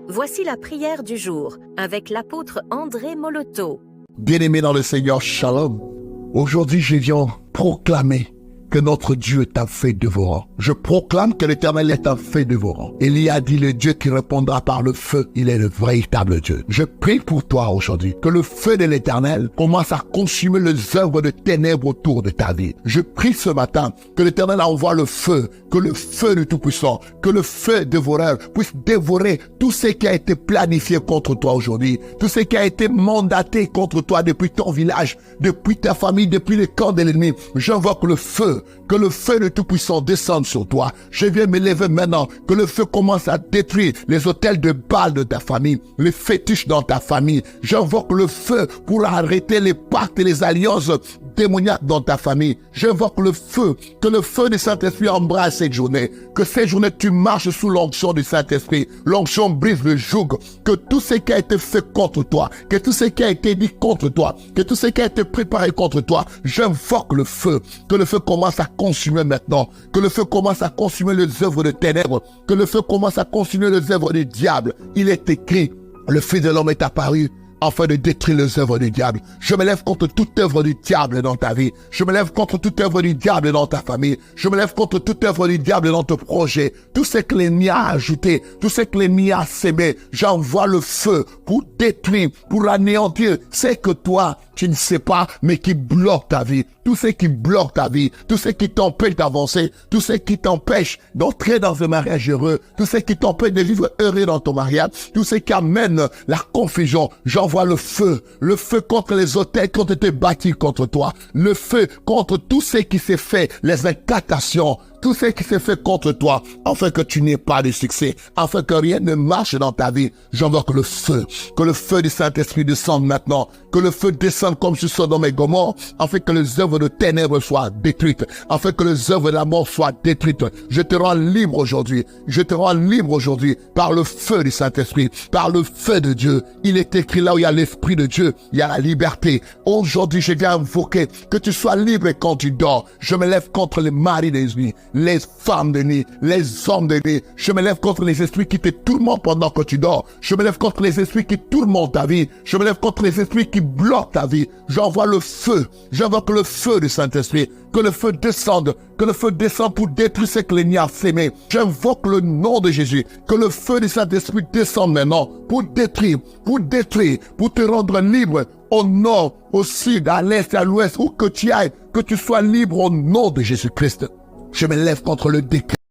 Voici la prière du jour avec l'apôtre André Moloto. Bien-aimés dans le Seigneur, Shalom. Aujourd'hui, je viens proclamer que notre Dieu est un feu dévorant. Je proclame que l'Éternel est un feu dévorant. Élie a dit, le Dieu qui répondra par le feu, il est le véritable Dieu. Je prie pour toi aujourd'hui, que le feu de l'Éternel commence à consumer les œuvres de ténèbres autour de ta vie. Je prie ce matin que l'Éternel envoie le feu, que le feu du Tout-Puissant, que le feu dévoreur puisse dévorer tout ce qui a été planifié contre toi aujourd'hui, tout ce qui a été mandaté contre toi depuis ton village, depuis ta famille, depuis le camp de l'ennemi. J'invoque le feu, que le feu du Tout-Puissant descende sur toi. Je viens me lever maintenant, que le feu commence à détruire les hôtels de Baal de ta famille, les fétiches dans ta famille. J'invoque le feu pour arrêter les pactes et les alliances démoniaques dans ta famille. J'invoque le feu, que le feu du Saint-Esprit embrasse cette journée, que cette journée tu marches sous l'onction du Saint-Esprit. L'onction brise le joug, que tout ce qui a été fait contre toi, que tout ce qui a été dit contre toi, que tout ce qui a été préparé contre toi, j'invoque le feu, que le feu commence à consumer maintenant, que le feu commence à consumer les œuvres de ténèbres, que le feu commence à consumer les œuvres du diable. Il est écrit, le Fils de l'homme est apparu afin de détruire les œuvres du diable. Je me lève contre toute œuvre du diable dans ta vie. Je me lève contre toute œuvre du diable dans ta famille. Je me lève contre toute œuvre du diable dans ton projet. Tout ce que l'ennemi a ajouté, tout ce que l'ennemi a sémé, j'envoie le feu pour détruire, pour anéantir ce que toi, tu ne sais pas, mais qui bloque ta vie. Tout ce qui bloque ta vie, tout ce qui t'empêche d'avancer, tout ce qui t'empêche d'entrer dans un mariage heureux, tout ce qui t'empêche de vivre heureux dans ton mariage, tout ce qui amène la confusion. J'envoie le feu contre les hôtels qui ont été bâtis contre toi, le feu contre tout ce qui s'est fait, les incantations, tout ce qui s'est fait contre toi, afin que tu n'aies pas de succès, afin que rien ne marche dans ta vie. J'invoque le feu, que le feu du Saint-Esprit descende maintenant, que le feu descende comme sur Sodome et Gomorrhe, afin que les œuvres de ténèbres soient détruites, afin que les œuvres de la mort soient détruites. Je te rends libre aujourd'hui, je te rends libre aujourd'hui par le feu du Saint-Esprit, par le feu de Dieu. Il est écrit là où il y a l'Esprit de Dieu, il y a la liberté. Aujourd'hui, je viens invoquer que tu sois libre quand tu dors. Je me lève contre les maris des nuits, les femmes de nuit, les hommes de nuit. Je me lève contre les esprits qui te tourmentent pendant que tu dors. Je me lève contre les esprits qui tourmentent ta vie. Je me lève contre les esprits qui bloquent ta vie. J'envoie le feu. J'invoque le feu du Saint-Esprit. Que le feu descende. Que le feu descende pour détruire ce que l'ennemi a sémé. J'invoque le nom de Jésus. Que le feu du Saint-Esprit descende maintenant pour détruire, pour te rendre libre au nord, au sud, à l'est, à l'ouest, où que tu ailles, que tu sois libre au nom de Jésus-Christ. Je me lève contre le décret